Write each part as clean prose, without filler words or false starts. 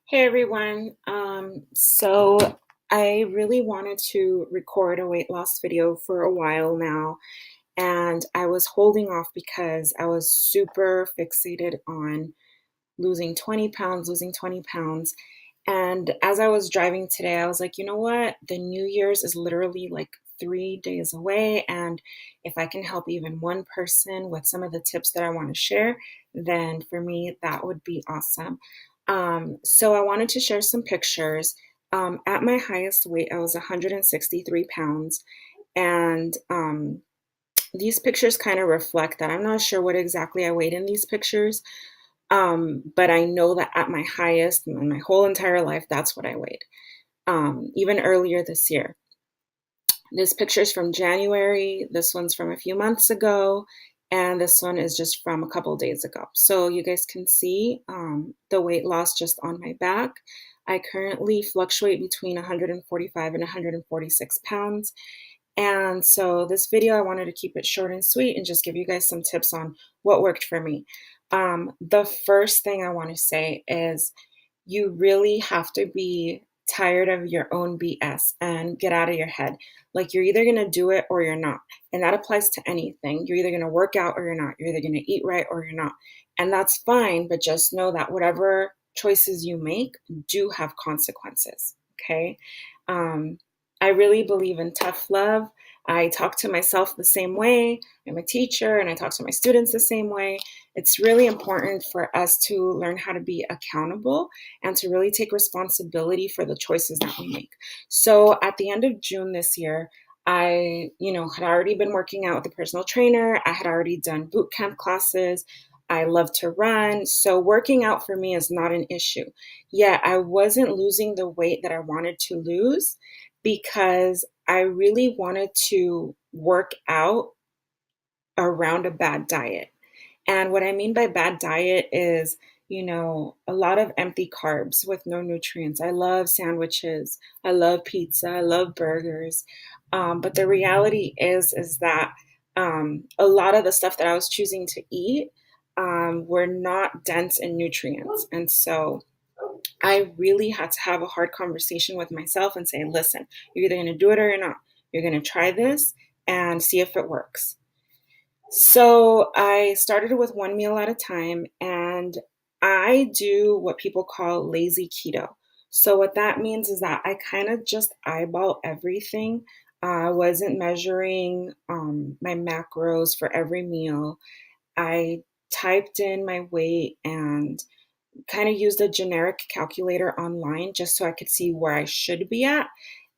Hey everyone. So I really wanted to record a weight loss video for a while now, and I was holding off because I was super fixated on losing 20 pounds, losing 20 pounds. And as I was driving today, I was like, you know what? The New Year's is literally like 3 days away. And if I can help even one person with some of the tips that I want to share, then for me, that would be awesome. So I wanted to share some pictures. At my highest weight, I was 163 pounds. And these pictures kind of reflect that. I'm not sure what exactly I weighed in these pictures, but I know that at my highest in my whole entire life, that's what I weighed. Even earlier this year. This picture is from January. This one's from a few months ago. And this one is just from a couple days ago. So you guys can see the weight loss just on my back. I currently fluctuate between 145 and 146 pounds. And so this video, I wanted to keep it short and sweet and just give you guys some tips on what worked for me. The first thing I want to say is you really have to be tired of your own BS and get out of your head. Like you're either going to do it or you're not. And that applies to anything. You're either going to work out or you're not. You're either going to eat right or you're not. And that's fine, but just know that whatever choices you make do have consequences. Okay. Um, I really believe in tough love. I talk to myself the same way. I'm a teacher and I talk to my students the same way. It's really important for us to learn how to be accountable and to really take responsibility for the choices that we make. So at the end of June this year, I had already been working out with a personal trainer. I had already done boot camp classes. I love to run. So working out for me is not an issue. Yet I wasn't losing the weight that I wanted to lose because I really wanted to work out around a bad diet. And what I mean by bad diet is, a lot of empty carbs with no nutrients. I love sandwiches. I love pizza. I love burgers. But the reality is that a lot of the stuff that I was choosing to eat were not dense in nutrients. And so I really had to have a hard conversation with myself and say, listen, you're either going to do it or you're not. You're going to try this and see if it works. So I started with one meal at a time, and I do what people call lazy keto. So what that means is that I kind of just eyeball everything. I wasn't measuring my macros for every meal. I typed in my weight and kind of used a generic calculator online just so I could see where I should be at.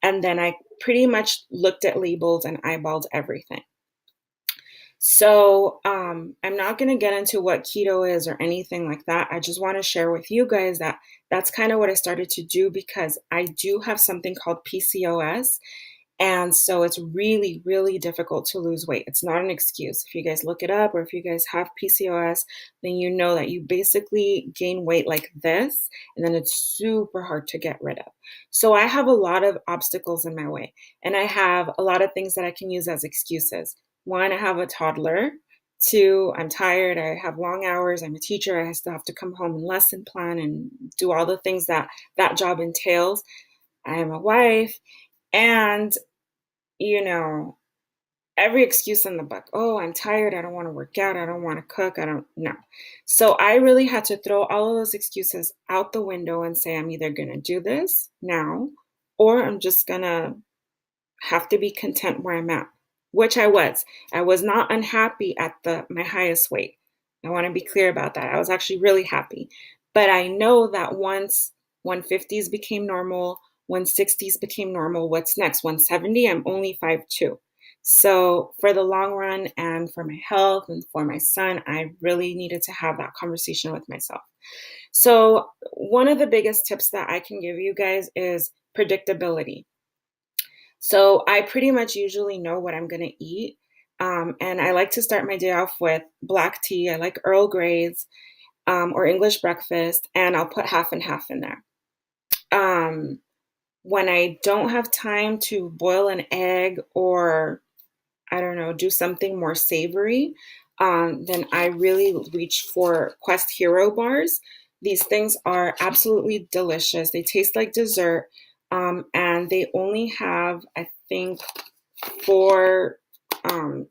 And then I pretty much looked at labels and eyeballed everything. So, I'm not going to get into what keto is or anything like that. I just want to share with you guys that that's kind of what I started to do because I do have something called PCOS. And so it's really, really difficult to lose weight. It's not an excuse. If you guys look it up or if you guys have PCOS, then you know that you basically gain weight like this, and then it's super hard to get rid of. So I have a lot of obstacles in my way, and I have a lot of things that I can use as excuses. One, I have a toddler. Two, I'm tired. I have long hours. I'm a teacher. I still have to come home and lesson plan and do all the things that that job entails. I am a wife. And you know, every excuse in the book. Oh, I'm tired. I don't want to work out. I don't want to cook. I don't know. So I really had to throw all of those excuses out the window and say, I'm either going to do this now or I'm just going to have to be content where I'm at, which I was. I was not unhappy at my highest weight. I want to be clear about that. I was actually really happy. But I know that once 150s became normal, 160s became normal, what's next? 170? I'm only 5'2". So for the long run and for my health and for my son, I really needed to have that conversation with myself. So one of the biggest tips that I can give you guys is predictability. So I pretty much usually know what I'm going to eat. And I like to start my day off with black tea. I like Earl Grey's or English breakfast, and I'll put half and half in there. Um, when I don't have time to boil an egg or, I don't know, do something more savory, then I really reach for Quest Hero bars. These things are absolutely delicious. They taste like dessert, and they only have, I think, four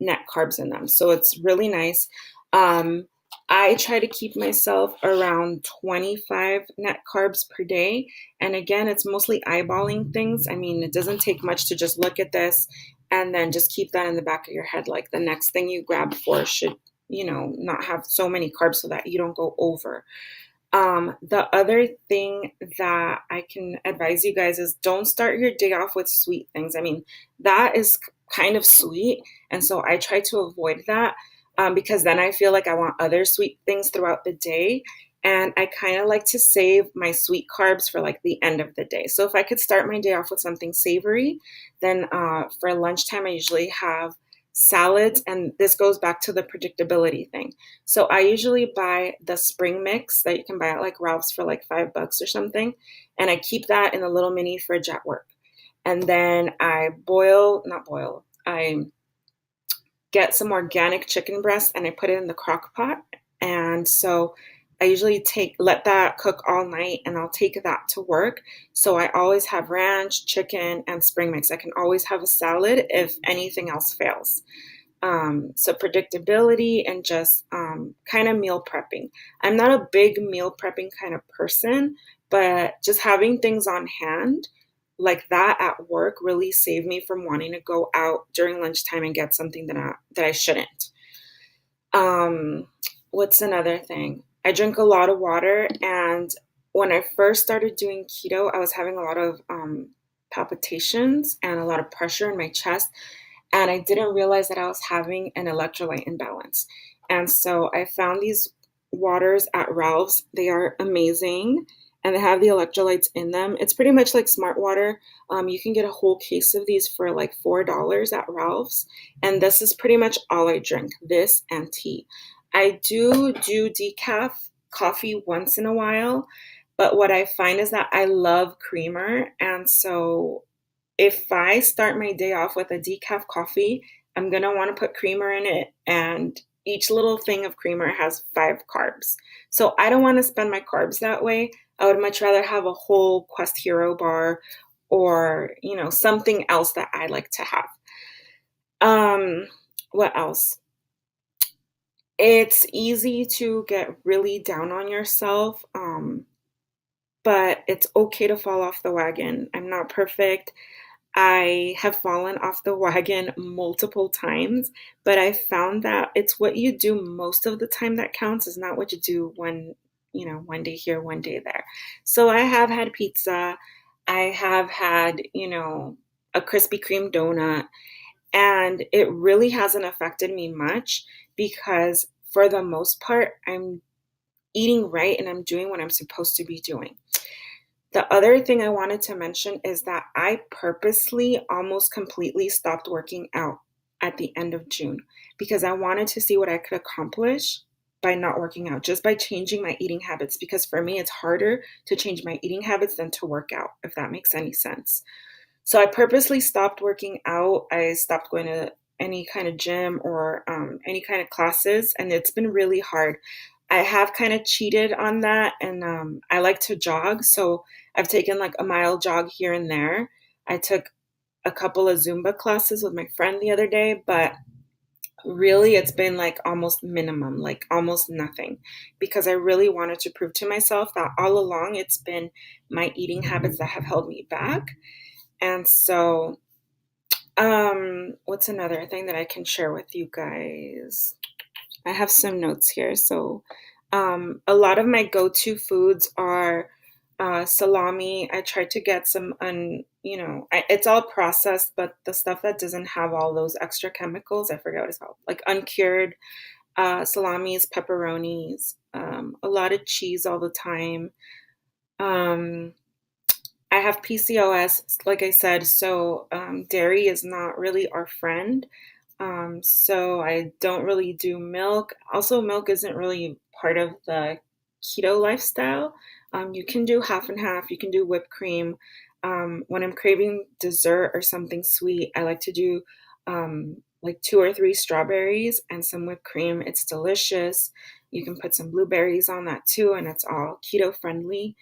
net carbs in them. So it's really nice. Um, I try to keep myself around 25 net carbs per day. And again, it's mostly eyeballing things. I mean, it doesn't take much to just look at this and then just keep that in the back of your head. Like the next thing you grab for should, not have so many carbs so that you don't go over. The other thing that I can advise you guys is don't start your day off with sweet things. I mean, that is kind of sweet. And so I try to avoid that because then I feel like I want other sweet things throughout the day. And I kind of like to save my sweet carbs for like the end of the day. So if I could start my day off with something savory, then for lunchtime, I usually have salads. And this goes back to the predictability thing. So I usually buy the spring mix that you can buy at like Ralph's for like $5 or something. And I keep that in a little mini fridge at work. And then I I get some organic chicken breast and I put it in the crock pot. And so I usually let that cook all night and I'll take that to work. So I always have ranch, chicken, and spring mix. I can always have a salad if anything else fails. So predictability and just kind of meal prepping. I'm not a big meal prepping kind of person, but just having things on hand like that at work really saved me from wanting to go out during lunchtime and get something that I shouldn't. Um, what's another thing? I drink a lot of water, and when I first started doing keto, I was having a lot of palpitations and a lot of pressure in my chest, and I didn't realize that I was having an electrolyte imbalance. And so I found these waters at Ralph's. They are amazing, and they have the electrolytes in them. It's pretty much like Smart Water. You can get a whole case of these for like $4 at Ralph's, and this is pretty much all I drink, this and tea. I do decaf coffee once in a while, but what I find is that I love creamer, and so if I start my day off with a decaf coffee, I'm going to want to put creamer in it. And each little thing of creamer has 5 carbs. So I don't want to spend my carbs that way. I would much rather have a whole Quest Hero bar or, something else that I like to have. Um, what else? It's easy to get really down on yourself, but it's okay to fall off the wagon. I'm not perfect. I have fallen off the wagon multiple times, but I found that it's what you do most of the time that counts, is not what you do one day here, one day there. So I have had pizza. I have had, a Krispy Kreme donut, and it really hasn't affected me much because for the most part, I'm eating right and I'm doing what I'm supposed to be doing. The other thing I wanted to mention is that I purposely almost completely stopped working out at the end of June because I wanted to see what I could accomplish by not working out, just by changing my eating habits. Because for me, it's harder to change my eating habits than to work out, if that makes any sense. So I purposely stopped working out. I stopped going to any kind of gym or any kind of classes, and it's been really hard. I have kind of cheated on that, and I like to jog, so I've taken like a mile jog here and there. I took a couple of Zumba classes with my friend the other day, but really it's been like almost minimum, like almost nothing, because I really wanted to prove to myself that all along it's been my eating habits that have held me back. And so, what's another thing that I can share with you guys? I have some notes here. So, a lot of my go-to foods are salami. I try to get some, it's all processed, but the stuff that doesn't have all those extra chemicals, I forget what it's called, like uncured salamis, pepperonis, a lot of cheese all the time. Um, I have PCOS, like I said, so dairy is not really our friend. So I don't really do milk. Also, milk isn't really part of the keto lifestyle. You can do half and half. You can do whipped cream. When I'm craving dessert or something sweet, I like to do like 2 or 3 strawberries and some whipped cream. It's delicious. You can put some blueberries on that too, and it's all keto friendly.